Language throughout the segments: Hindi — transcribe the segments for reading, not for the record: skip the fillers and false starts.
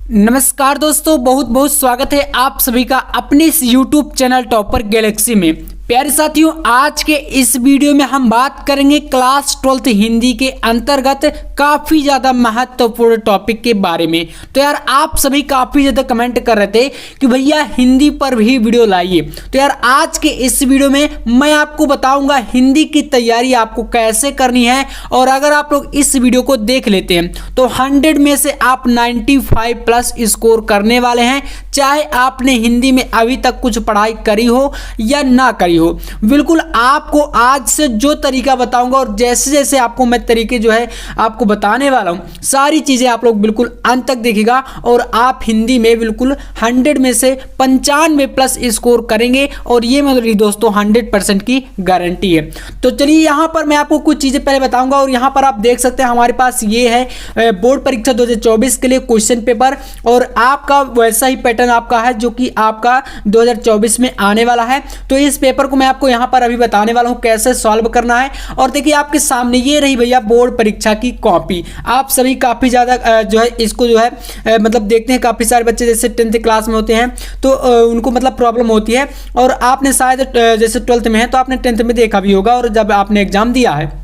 नमस्कार दोस्तों, बहुत बहुत स्वागत है आप सभी का अपने इस YouTube चैनल टॉपर गैलेक्सी में। प्यारे साथियों, आज के इस वीडियो में हम बात करेंगे क्लास 12th हिंदी के अंतर्गत काफ़ी ज़्यादा महत्वपूर्ण टॉपिक के बारे में। तो यार आप सभी काफ़ी ज़्यादा कमेंट कर रहे थे कि भैया हिंदी पर भी वीडियो लाइए। तो यार आज के इस वीडियो में मैं आपको बताऊंगा हिंदी की तैयारी आपको कैसे करनी है, और अगर आप लोग इस वीडियो को देख लेते हैं तो 100 में से आप 95 प्लस स्कोर करने वाले हैं, चाहे आपने हिंदी में अभी तक कुछ पढ़ाई करी हो या ना करी हो। बिल्कुल आपको आज से जो तरीका बताऊंगा और जैसे जैसे आपको मैं तरीके जो है आपको बताने वाला हूं, सारी चीजें आप लोग बिल्कुल अंत तक देखिएगा और आप हिंदी में बिल्कुल 100 में से 95 प्लस स्कोर करेंगे, और ये मेरी दोस्तों 100% की गारंटी है। तो चलिए यहां पर मैं आपको कुछ चीजें पहले बताऊंगा, और यहां पर आप देख सकते हैं हमारे पास ये है बोर्ड परीक्षा 2024 के लिए क्वेश्चन पेपर, और आपका वैसा ही पैटर्न आपका है जो कि आपका 2024 में आने वाला है। तो इस पेपर को मैं आपको यहां पर अभी बताने वाला हूं कैसे सॉल्व करना है। और देखिए आपके सामने ये रही भैया बोर्ड परीक्षा की कॉपी। आप सभी काफी ज्यादा जो है इसको जो है मतलब देखते हैं, काफी सारे बच्चे जैसे 10th क्लास में होते हैं तो उनको मतलब प्रॉब्लम होती है, और आपने शायद जैसे 12th में है तो आपने 10th में देखा भी होगा और जब आपने एग्जाम दिया है।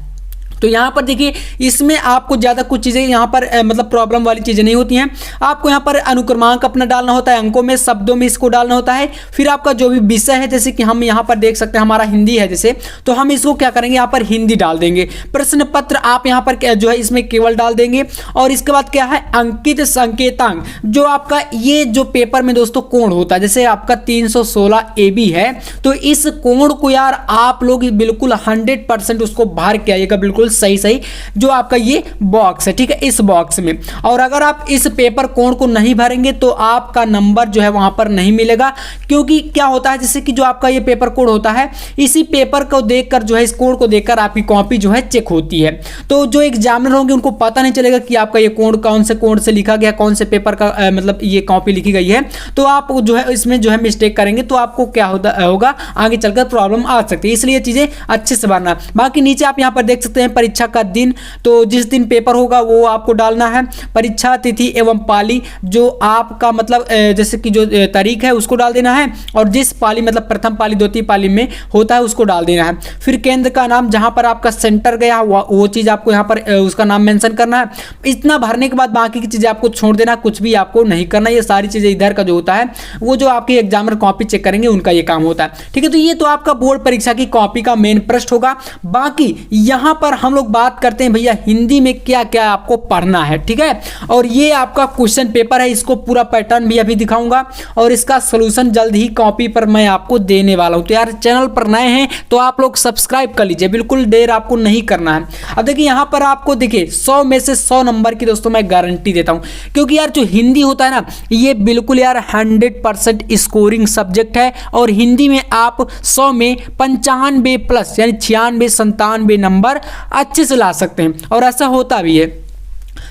तो यहाँ पर देखिए इसमें आपको ज़्यादा कुछ चीज़ें यहाँ पर मतलब प्रॉब्लम वाली चीज़ें नहीं होती हैं। आपको यहाँ पर अनुक्रमांक अपना डालना होता है, अंकों में शब्दों में इसको डालना होता है। फिर आपका जो भी विषय है, जैसे कि हम यहाँ पर देख सकते हैं हमारा हिंदी है जैसे, तो हम इसको क्या करेंगे यहाँ पर हिंदी डाल देंगे। प्रश्न पत्र आप यहाँ पर जो है इसमें केवल डाल देंगे, और इसके बाद क्या है अंकित संकेतांक, जो आपका ये जो पेपर में दोस्तों कोण होता है, जैसे आपका 316 AB है, तो इस कोण को यार आप लोग बिल्कुल 100% उसको भर के आइएगा, बिल्कुल सही सही जो आपका ये बॉक्स है, ठीक है, इस बॉक्स में। और अगर आप इस पेपर कोण को नहीं भरेंगे तो आपका नंबर जो है वहां पर नहीं मिलेगा, क्योंकि क्या होता है जैसे कि जो आपका ये पेपर कोड होता है, इसी पेपर को देखकर जो है इस कोड को देखकर आपकी कॉपी जो है चेक होती है। तो जो एग्जामिनर होंगे उनको पता नहीं चलेगा कि आपका ये कोड कौन से कोड से लिखा गया, कौन से पेपर का मतलब ये कॉपी लिखी गई है। तो आप जो है इसमें जो है मिस्टेक करेंगे तो आपको क्या होगा आगे चलकर प्रॉब्लम आ सकती है, इसलिए चीजें अच्छे से भरना। बाकी नीचे आप यहाँ पर देख सकते हैं परीक्षा का दिन, तो जिस दिन पेपर होगा वो आपको डालना है। परीक्षा तिथि एवं पाली, जो आपका मतलब जैसे कि जो तारीख है उसको डाल देना है, और जिस पाली मतलब प्रथम पाली द्वितीय पाली में होता है उसको डाल देना है। फिर केंद्र का नाम, जहां पर आपका सेंटर गया वो चीज आपको यहाँ पर उसका नाम मेंशन करना है। इतना भरने के बाद बाकी की चीजें आपको छोड़ देना, कुछ भी आपको नहीं करना। ये सारी चीजें इधर का जो होता है वो जो आपके एग्जामिनर कॉपी चेक करेंगे उनका ये काम होता है, ठीक है। तो ये तो आपका बोर्ड परीक्षा की कॉपी का मेन पृष्ठ होगा। बाकी यहां पर हम लोग बात करते हैं भैया हिंदी में क्या क्या आपको पढ़ना है, ठीक है। और ये आपका क्वेश्चन पेपर है, इसको पूरा पैटर्न भी अभी दिखाऊंगा, और इसका सॉल्यूशन जल्द ही कॉपी पर मैं आपको देने वाला हूं। तो यार चैनल पर नए हैं तो आप लोग सब्सक्राइब कर लीजिए, बिल्कुल देर आपको नहीं करना है। अब देखिए यहां पर आपको देखिए 100 में से 100 नंबर की दोस्तों मैं गारंटी देता हूं, क्योंकि यार जो हिंदी होता है ना ये बिल्कुल यार 100% स्कोरिंग सब्जेक्ट है, और हिंदी में आप 100 में 95 प्लस यानी 96 97 नंबर अच्छे से ला सकते हैं, और ऐसा होता भी है।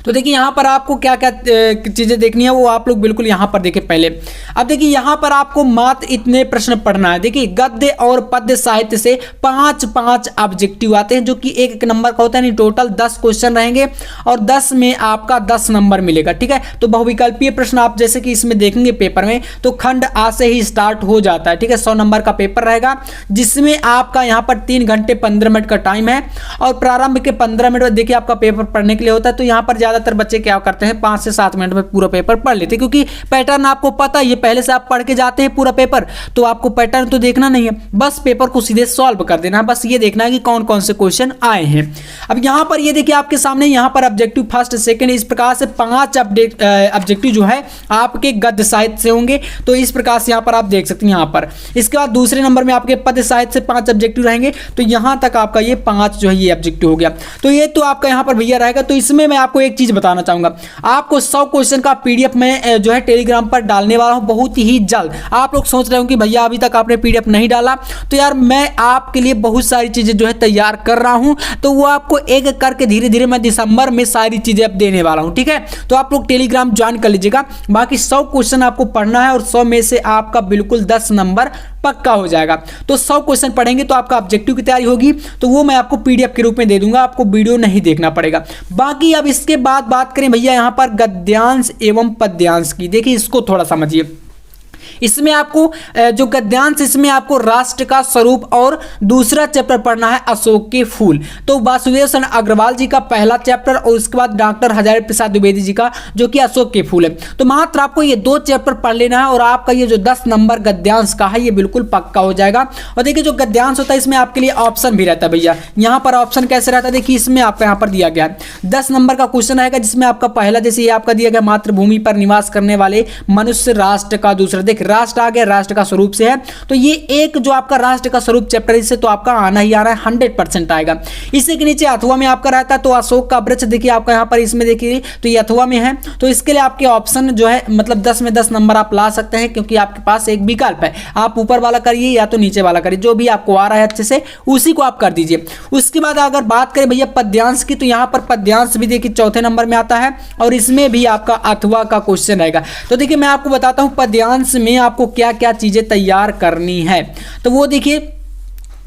तो देखिए यहाँ पर आपको क्या क्या चीज़ें देखनी है वो आप लोग बिल्कुल यहाँ पर देखिए पहले। अब देखिए यहाँ पर आपको मात्र इतने प्रश्न पढ़ना है। देखिए गद्य और पद्य साहित्य से 5-5 ऑब्जेक्टिव आते हैं, जो कि एक नंबर का होता है। नहीं, टोटल 10 क्वेश्चन रहेंगे और 10 में आपका 10 नंबर मिलेगा, ठीक है। तो बहुविकल्पीय प्रश्न आप जैसे कि इसमें देखेंगे पेपर में, तो खंड आ से ही स्टार्ट हो जाता है, ठीक है। 100 नंबर का पेपर रहेगा, जिसमें आपका यहाँ पर 3 घंटे 15 मिनट का टाइम है, और प्रारंभ के 15 मिनट में देखिए आपका पेपर पढ़ने के लिए होता है। तो यहाँ पर ज्यादातर बच्चे क्या करते हैं 5 से 7 मिनट में पूरा पेपर पढ़ लेते हैं, क्योंकि पैटर्न आपको पता है, ये पहले से आप पढ़ के जाते हैं पूरा पेपर, तो आपको पैटर्न तो देखना नहीं है, बस पेपर को सीधे सॉल्व कर देना है। बस ये देखना है कि कौन कौन से क्वेश्चन आए हैं। अब यहाँ पर ये देखिए आपके सामने यहाँ पर ऑब्जेक्टिव फर्स्ट सेकंड इस प्रकार से 5 ऑब्जेक्टिव जो है आपके गद्य साहित्य से होंगे। तो इस प्रकार से यहाँ पर आप देख सकते हैं यहाँ पर। इसके बाद दूसरे नंबर में आपके पद्य साहित्य से 5 ऑब्जेक्टिव रहेंगे, तो यहाँ तक आपका ये 5 जो है ये ऑब्जेक्टिव हो गया। तो ये तो आपका यहाँ पर भैया रहेगा। तो इसमें मैं आपको एक चीज बताना चाहूंगा, आपको 100 क्वेश्चन का पीडीएफ में जो है टेलीग्राम पर डालने वाला हूं बहुत ही जल्द। आप लोग सोच रहे हो कि भैया अभी तक आपने पीडीएफ नहीं डाला, तो यार मैं आपके लिए बहुत सारी चीजें जो है तैयार कर रहा हूं, तो वो आपको एक एक करके धीरे धीरे मैं दिसंबर में सारी चीजें अब देने वाला हूं, ठीक है। तो आप लोग टेलीग्राम ज्वाइन कर लीजिएगा। बाकी 100 क्वेश्चन आपको पढ़ना है, और 100 में से आपका बिल्कुल 10 नंबर पक्का हो जाएगा। तो 100 क्वेश्चन पढ़ेंगे तो आपका ऑब्जेक्टिव की तैयारी होगी, तो वो मैं आपको पीडीएफ के रूप में दे दूंगा, आपको वीडियो नहीं देखना पड़ेगा। बाकी अब इसके बाद बात करें भैया यहाँ पर गद्यांश एवं पद्यांश की। देखिए इसको थोड़ा समझिए। इसमें आपको जो गद्यांश, इसमें आपको राष्ट्र का स्वरूप और दूसरा चैप्टर पढ़ना है अशोक के फूल। तो वासुदेव शरण अग्रवाल जी का पहला चैप्टर और उसके बाद डॉक्टर हजारी प्रसाद द्विवेदी जी का जो कि अशोक के फूल है। तो मात्र आपको ये 2 चैप्टर पढ़ लेना है और आपका ये जो 10 नंबर गद्यांश का है ये बिल्कुल पक्का हो जाएगा। और देखिए जो गद्यांश होता है इसमें आपके लिए ऑप्शन भी रहता है भैया। यहाँ पर ऑप्शन कैसे रहता है, देखिए इसमें आपका यहाँ पर दिया गया है 10 नंबर का क्वेश्चन आएगा, जिसमें आपका पहला जैसे ये आपका दिया गया मातृभूमि पर निवास करने वाले मनुष्य राष्ट्र का दूसरा, देख राष्ट्र आ गया, राष्ट्र का स्वरूप से है, तो ये एक जो आपका राष्ट्र का स्वरूप चैप्टर इससे तो आपका आना ही आ रहा है, 100% आएगा। इसी के नीचे अथवा में आपका रहता है तो अशोक का वृक्ष, देखिए आपका यहाँ पर इसमें देखिए तो ये अथवा में है, तो इसके लिए आपके ऑप्शन जो है मतलब 10 में 10 नंबर आप ला सकते हैं, क्योंकि आपके पास एक विकल्प है, आप ऊपर वाला करिए या तो नीचे वाला करिए, जो भी आपको आ रहा है अच्छे से उसी को आप कर दीजिए। उसके बाद अगर बात करें भैया पद्यांश की, तो यहाँ पर पद्यांश भी देखिए 4थे नंबर में आता है और इसमें भी आपका अथवा का क्वेश्चन आएगा। तो देखिए मैं आपको बताता हूँ पद्यांश में आपको क्या क्या चीजें तैयार करनी है। तो वो देखिए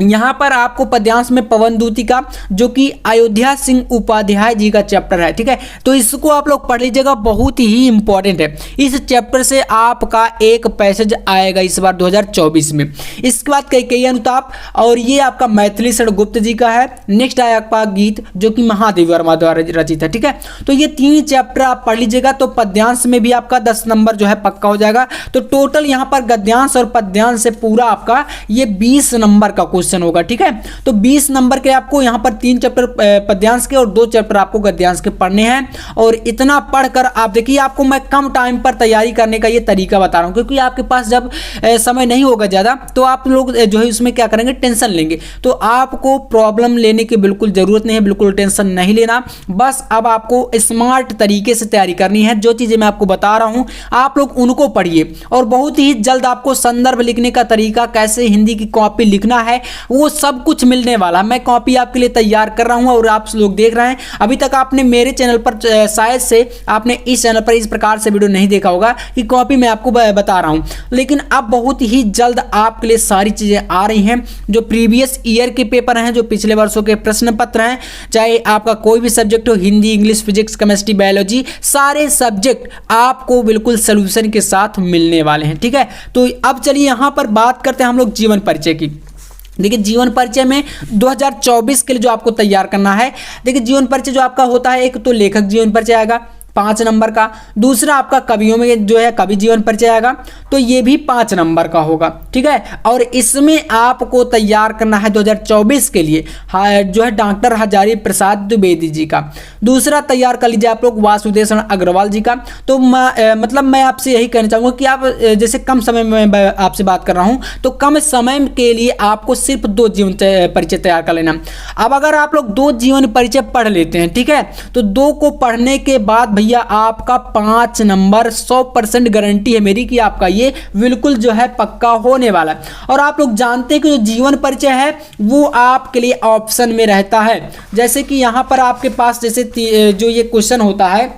यहाँ पर आपको पद्यांश में पवनदूती का जो कि अयोध्या सिंह उपाध्याय जी का चैप्टर है, ठीक है, तो इसको आप लोग पढ़ लीजिएगा, बहुत ही इंपॉर्टेंट है। इस चैप्टर से आपका एक पैसेज आएगा इस बार 2024 में। इसके बाद कैकेयी अनुताप और ये आपका मैथिली शरण गुप्त जी का है। नेक्स्ट आया आपका गीत जो कि महादेव वर्मा द्वारा रचित है, ठीक है। तो ये 3 चैप्टर आप पढ़ लीजिएगा, तो पद्यांश में भी आपका 10 नंबर जो है पक्का हो जाएगा। तो टोटल यहाँ पर गद्यांश और पद्यांश से पूरा आपका ये 20 नंबर का होगा, ठीक है। तो 20 नंबर के आपको यहाँ पर 3 चैप्टर पद्यांश के और 2 चैप्टर आपको गद्यांश के पढ़ने हैं। और इतना पढ़कर आप देखिए, आपको मैं कम टाइम पर तैयारी करने का ये तरीका बता रहा हूँ, क्योंकि आपके पास जब समय नहीं होगा ज़्यादा तो आप लोग जो है उसमें क्या करेंगे, टेंशन लेंगे। तो आपको प्रॉब्लम लेने की बिल्कुल ज़रूरत नहीं है, बिल्कुल टेंशन नहीं लेना। बस अब आपको स्मार्ट तरीके से तैयारी करनी है। जो चीज़ें मैं आपको बता रहा हूँ आप लोग उनको पढ़िए, और बहुत ही जल्द आपको संदर्भ लिखने का तरीका, कैसे हिंदी की कॉपी लिखना है, वो सब कुछ मिलने वाला। मैं कॉपी आपके लिए तैयार कर रहा हूं और आप लोग देख रहे हैं। अभी तक आपने मेरे चैनल पर शायद से आपने इस चैनल पर इस प्रकार से वीडियो नहीं देखा होगा कि कॉपी मैं आपको बता रहा हूं, लेकिन अब बहुत ही जल्द आपके लिए सारी चीजें आ रही हैं। जो प्रीवियस ईयर के पेपर हैं, जो पिछले वर्षों के प्रश्न पत्र हैं, चाहे आपका कोई भी सब्जेक्ट हो, Hindi, English, physics, chemistry, biology, सारे सब्जेक्ट आपको बिल्कुल सोल्यूशन के साथ मिलने वाले हैं, ठीक है। तो अब चलिए यहां पर बात करते हैं हम लोग जीवन परिचय की। देखिए जीवन परिचय में 2024 के लिए जो आपको तैयार करना है, देखिए जीवन परिचय जो आपका होता है, एक तो लेखक जीवन परिचय आएगा 5 नंबर का, दूसरा आपका कवियों में जो है कवि जीवन परिचय आएगा, तो ये भी 5 नंबर का होगा, ठीक है। और इसमें आपको तैयार करना है 2024 के लिए जो है डॉक्टर हजारी प्रसाद द्विवेदी जी का। दूसरा तैयार कर लीजिए आप लोग वासुदेव शरण अग्रवाल जी का। तो मतलब मैं आपसे यही कहना चाहूँगा कि आप जैसे कम समय में मैं आपसे बात कर रहा हूँ, तो कम समय के लिए आपको सिर्फ 2 जीवन परिचय तैयार कर लेना। अब अगर आप लोग 2 जीवन परिचय पढ़ लेते हैं, ठीक है, तो 2 को पढ़ने के बाद भैया आपका 5 नंबर 100% गारंटी है मेरी कि आपका ये बिल्कुल जो है पक्का होने वाला है। और आप लोग जानते हैं कि जो जीवन परिचय है वो आपके लिए ऑप्शन में रहता है। जैसे कि यहां पर आपके पास जैसे जो ये क्वेश्चन होता है,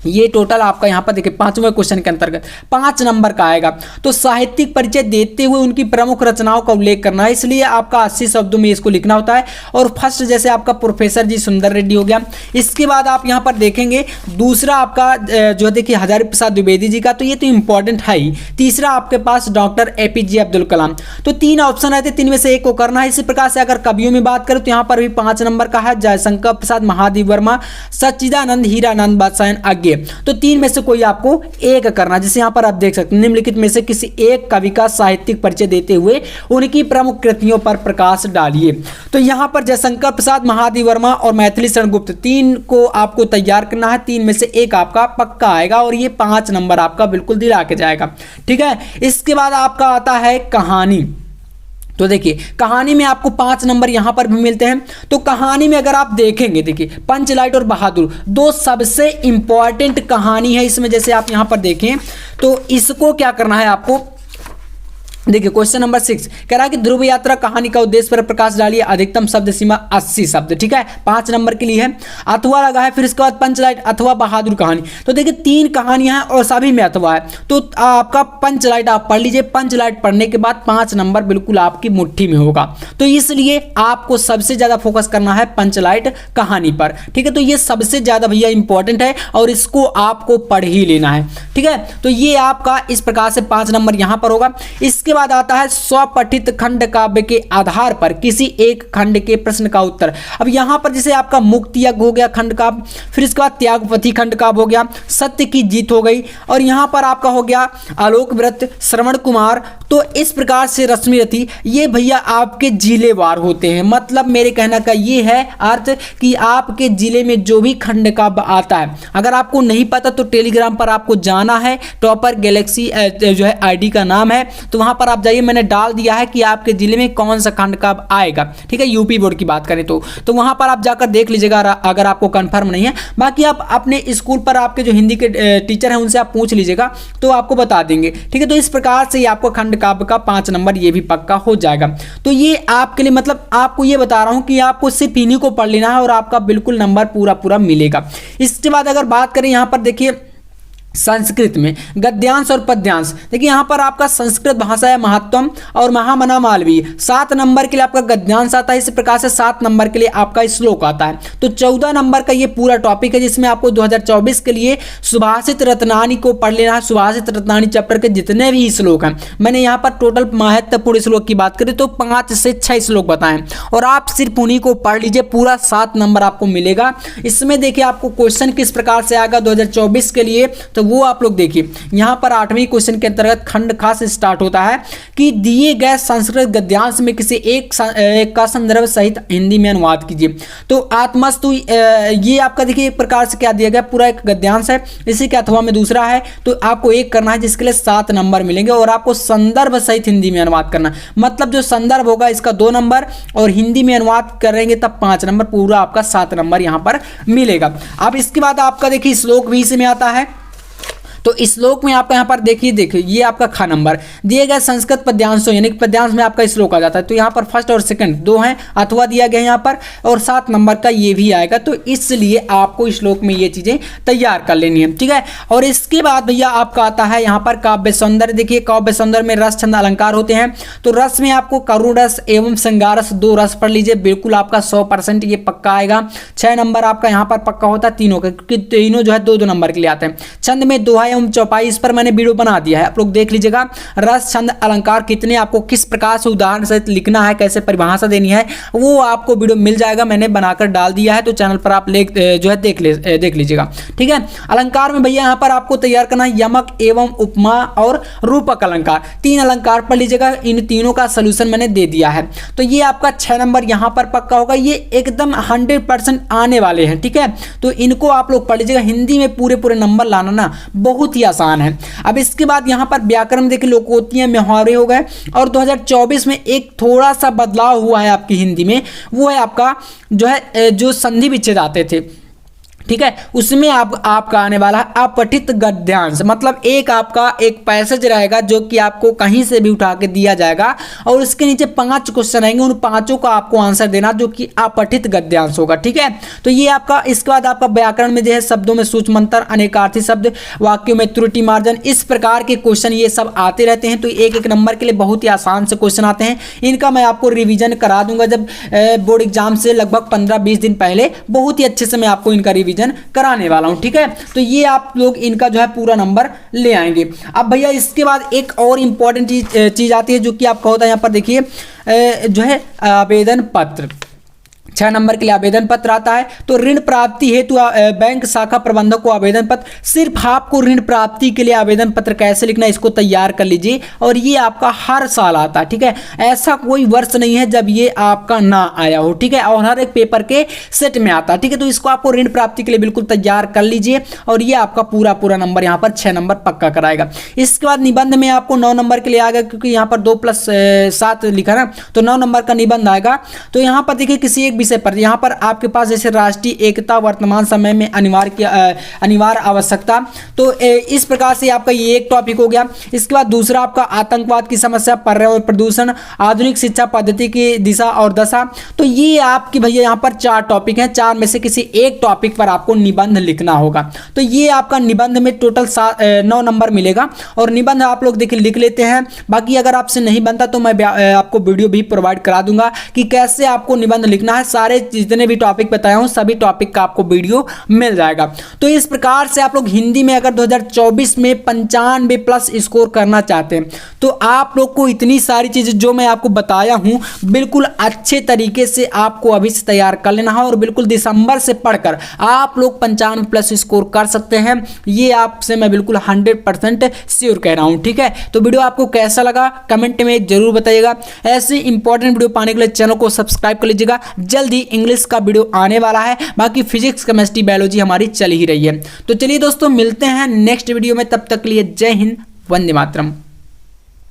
ये टोटल आपका यहाँ पर देखिए 5वें क्वेश्चन के अंतर्गत 5 नंबर का आएगा। तो साहित्यिक परिचय देते हुए उनकी प्रमुख रचनाओं का उल्लेख करना है, इसलिए आपका 80 शब्दों में इसको लिखना होता है। और फर्स्ट जैसे आपका प्रोफेसर जी सुंदर रेड्डी हो गया। इसके बाद आप यहाँ पर देखेंगे दूसरा आपका जो देखिए हजारी प्रसाद द्विवेदी जी का, तो ये तो इंपॉर्टेंट है ही। तीसरा आपके पास डॉक्टर APJ अब्दुल कलाम। तो 3 ऑप्शन रहते, 3 में से एक को करना है। इसी प्रकार से अगर कवियों में बात करें तो यहाँ पर भी 5 नंबर का है, जयशंकर प्रसाद, महादेव वर्मा, सच्चिदानंद, हीरानंद बादशाह आज्ञा। तो 3 में से कोई आपको एक करना। जैसे यहां पर आप देख सकते हैं निम्नलिखित में से किसी एक कवि का साहित्यिक परिचय देते हुए उनकी प्रमुख कृतियों पर प्रकाश डालिए। तो यहां पर जयशंकर प्रसाद, महादेव वर्मा और मैथिली शरण गुप्त 3 को आपको तैयार करना है। 3 में से एक आपका पक्का आएगा और ये 5 नंबर आपका बिल्कुल दिला के जाएगा, ठीक है। इसके बाद आपका आता है कहानी। तो देखिए कहानी में आपको 5 नंबर यहां पर भी मिलते हैं। तो कहानी में अगर आप देखेंगे, देखिए पंचलाइट और बहादुर 2 सबसे इंपॉर्टेंट कहानी है इसमें। जैसे आप यहां पर देखें तो इसको क्या करना है आपको, देखिए क्वेश्चन नंबर 6 कह रहा है कि ध्रुव यात्रा कहानी का उद्देश्य पर प्रकाश डालिए, अधिकतम शब्द सीमा 80 शब्द। ठीक है, 5 नंबर के लिए है। अथवा लगा है, फिर इसके बाद पंचलाइट अथवा बहादुर कहानी। तो देखिए 3 कहानियां हैं और सभी में अथवा है, तो आपका पंचलाइट आप पढ़ लीजिए। पंचलाइट पढ़ने के बाद 5 नंबर बिल्कुल आपकी मुट्ठी में होगा, तो इसलिए आपको सबसे ज्यादा फोकस करना है पंचलाइट कहानी पर। ठीक है, तो ये सबसे ज्यादा भैया इंपॉर्टेंट है और इसको आपको पढ़ ही लेना है। ठीक है, तो ये आपका इस प्रकार से 5 नंबर यहां पर होगा। इसके बाद आता है स्वपठित खंड काव्य के आधार पर किसी एक खंड के प्रश्न का उत्तर। अब यहां पर जैसे आपका मुक्ति यज्ञ हो गया खंड काव्य, फिर इसके बाद त्यागपति खंड काव्य हो गया, सत्य की जीत हो गई, और यहां पर आपका हो गया आलोक व्रत, श्रवण कुमार। तो इस प्रकार से रश्मि रथी, ये भैया आपके जिलेवार होते हैं। मतलब मेरे कहने का ये है अर्थ कि आपके जिले में जो भी खंड काव्य आता है, अगर आपको नहीं पता तो टेलीग्राम पर आपको जाना है, टॉपर गैलेक्सी जो है आईडी का नाम है, तो वहां पर आप जाइए। मैंने डाल दिया है कि आपके जिले में कौन सा खंड काव्य आएगा। ठीक है, यूपी बोर्ड की बात करें तो वहां पर आप जाकर देख लीजिएगा अगर आपको कंफर्म नहीं है। बाकी आप अपने स्कूल पर आपके जो हिंदी के टीचर हैं उनसे आप पूछ लीजिएगा तो आपको बता देंगे। ठीक है, तो इस प्रकार से आपको खंड काव्य का 5 नंबर ये भी पक्का हो जाएगा। तो ये आपके लिए मतलब आपको ये बता रहा हूं कि आपको सिर्फ इन्हीं को पढ़ लेना है और आपका बिल्कुल नंबर पूरा पूरा मिलेगा। इसके बाद अगर बात करें यहां पर देखिए संस्कृत में गद्यांश और पद्यांश। देखिए यहाँ पर आपका संस्कृत भाषा है महत्वम और महामना मालवीय। 7 नंबर के लिए आपका गद्यांश आता है, इसी प्रकार से 7 नंबर के लिए आपका श्लोक आता है। तो 14 नंबर का ये पूरा टॉपिक है जिसमें आपको 2024 के लिए सुभाषित रत्नानी को पढ़ लेना है। सुभाषित रत्नानी चैप्टर के जितने भी श्लोक हैं, मैंने यहाँ पर टोटल महत्वपूर्ण श्लोक की बात करें तो 5 से 6 श्लोक बताएं और आप सिर्फ उन्हीं को पढ़ लीजिए, पूरा 7 नंबर आपको मिलेगा। इसमें देखिए आपको क्वेश्चन किस प्रकार से आएगा 2024 के लिए, तो वो आप लोग देखिए। यहां पर 8वें क्वेश्चन के अंतर्गत खंड खास स्टार्ट होता है कि दिए गए संस्कृत गद्यांश में किसी एक का संदर्भ सहित हिंदी में अनुवाद कीजिए। तो आत्मस्तु ये आपका देखिए एक प्रकार से क्या दिया गया, पूरा एक गद्यांश है, इसी के अथवा में दूसरा है, तो आपको एक करना है जिसके लिए 7 नंबर मिलेंगे और आपको संदर्भ सहित हिंदी में अनुवाद करना। मतलब जो संदर्भ होगा इसका 2 नंबर और हिंदी में अनुवाद करेंगे तब 5 नंबर, पूरा आपका 7 नंबर यहां पर मिलेगा। अब इसके बाद आपका देखिए श्लोक भी इसमें आता है। तो इस श्लोक में आपका यहाँ पर देखिए ये आपका ख नंबर दिए गए संस्कृत पद्यांशों यानी कि पद्यांश में आपका श्लोक आ जाता है। तो यहाँ पर फर्स्ट और सेकंड 2 हैं, अथवा दिया गया यहाँ पर, और 7 नंबर का ये भी आएगा। तो इसलिए आपको इस श्लोक में ये चीजें तैयार कर लेनी है। ठीक है, और इसके बाद भैया आपका आता है यहाँ पर काव्य सौंदर्य। देखिए काव्य सौंदर्य में रस छंद अलंकार होते हैं। तो रस में आपको करुण रस एवं श्रृंगार रस 2 रस पढ़ लीजिए, बिल्कुल आपका 100% ये पक्का आएगा। 6 नंबर आपका यहाँ पर पक्का होता है तीनों का, क्योंकि तीनों जो है 2-2 नंबर के लिए आते हैं। छंद में दोहा एवं चौपाई, इस पर मैंने वीडियो बना दिया है, आप लोग देख लीजिएगा। रस छंद अलंकार कितने आपको किस प्रकार से उदाहरण सहित लिखना है, कैसे परिभाषा देनी है, वो आपको वीडियो मिल जाएगा, मैंने बनाकर डाल दिया है, तो चैनल पर आप जो है देख लीजिएगा। ठीक है, अलंकार में भैया यहाँ पर आपको तैयार करना है यमक एवं उपमा और रूपक अलंकार। 3 अलंकार पढ़ लीजिएगा, इन तीनों का सोल्यूशन मैंने दे दिया है। तो ये आपका 6 नंबर यहाँ पर पक्का होगा, ये एकदम 100% आने वाले हैं। ठीक है, तो इनको आप लोग पढ़ लीजिएगा। हिंदी में पूरे पूरे नंबर लाना ना बहुत ही आसान है। अब इसके बाद यहाँ पर व्याकरण देखिए लोकोक्तियां मुहावरे हो गए, और 2024 में एक थोड़ा सा बदलाव हुआ है आपकी हिंदी में, वो है आपका जो संधि विच्छेद आते थे। ठीक है, उसमें आपका आने वाला है अपठित गद्यांश। मतलब आपका एक पैसेज रहेगा जो कि आपको कहीं से भी उठा के दिया जाएगा और उसके नीचे 5 क्वेश्चन आएंगे, उन 5 का आपको आंसर देना जो कि अपठित गद्यांश होगा। ठीक है, तो ये आपका इसके बाद आपका व्याकरण में जो है शब्दों में सूक्ष्मंतर, अनेकार्थी शब्द, वाक्यों में त्रुटि मार्जन, इस प्रकार के क्वेश्चन ये सब आते रहते हैं। तो एक नंबर के लिए बहुत ही आसान से क्वेश्चन आते हैं। इनका मैं आपको रिविजन करा दूंगा जब बोर्ड एग्जाम से लगभग 15-20 दिन पहले, बहुत ही अच्छे से मैं आपको इनका रिविजन कराने वाला हूं। ठीक है, तो ये आप लोग इनका जो है पूरा नंबर ले आएंगे। अब भैया इसके बाद एक और इंपॉर्टेंट चीज आती है जो कि आपका होता है, यहाँ पर देखिए जो है आवेदन पत्र। 6 नंबर के लिए आवेदन पत्र आता है। तो ऋण प्राप्ति हेतु बैंक शाखा प्रबंधक को आवेदन पत्र, सिर्फ आपको ऋण प्राप्ति के लिए आवेदन पत्र कैसे लिखना है इसको तैयार कर लीजिए, और ये आपका हर साल आता है। ठीक है, ऐसा कोई वर्ष नहीं है जब ये आपका ना आया हो। ठीक है, और हर एक पेपर के सेट में आता है। ठीक है, तो इसको आपको ऋण प्राप्ति के लिए बिल्कुल तैयार कर लीजिए, और ये आपका पूरा नंबर यहाँ पर 6 नंबर पक्का कराएगा। इसके बाद निबंध में आपको 9 नंबर के लिए आएगा, क्योंकि यहाँ पर 2+7 लिखा ना, तो 9 नंबर का निबंध आएगा। तो यहाँ पर देखिए किसी एक विषय पर, यहाँ पर आपके पास जैसे राष्ट्रीय एकता वर्तमान समय में अनिवार्य आवश्यकता, तो इस प्रकार से आपका ये एक टॉपिक हो गया। इसके बाद दूसरा आपका आतंकवाद की समस्या, पर्यावरण प्रदूषण, आधुनिक शिक्षा पद्धति की दिशा और दशा। तो ये आपकी भैया यहाँ पर 4 टॉपिक हैं, 4 में से किसी एक टॉपिक पर आपको निबंध लिखना होगा। तो ये आपका निबंध में टोटल 9 नंबर मिलेगा और निबंध आप लोग देखिए लिख लेते हैं। बाकी अगर आपसे नहीं बनता तो मैं आपको वीडियो भी प्रोवाइड करा दूंगा कि कैसे आपको निबंध लिखना है। सारे जितने भी टॉपिक बताया हूं सभी टॉपिक का आपको वीडियो मिल जाएगा। तो इस प्रकार से आप लोग हिंदी में अगर 2024 में 95 प्लस स्कोर करना चाहते हैं तो आप लोग को इतनी सारी चीजें जो मैं आपको बताया हूं बिल्कुल अच्छे तरीके से आपको अभी से तैयार कर लेना है और बिल्कुल दिसंबर से पढ़कर आप लोग 95 प्लस स्कोर कर सकते हैं। ये आपसे मैं बिल्कुल 100% श्योर कह रहा हूं। ठीक है, तो वीडियो आपको कैसा लगा कमेंट में जरूर बताइएगा। ऐसे इंपॉर्टेंट वीडियो पाने के लिए चैनल को सब्सक्राइब कर लीजिएगा। जल्दी इंग्लिश का वीडियो आने वाला है, बाकी फिजिक्स केमिस्ट्री बायोलॉजी हमारी चल ही रही है। तो चलिए दोस्तों मिलते हैं नेक्स्ट वीडियो में, तब तक के लिए जय हिंद, वंदे मातरम।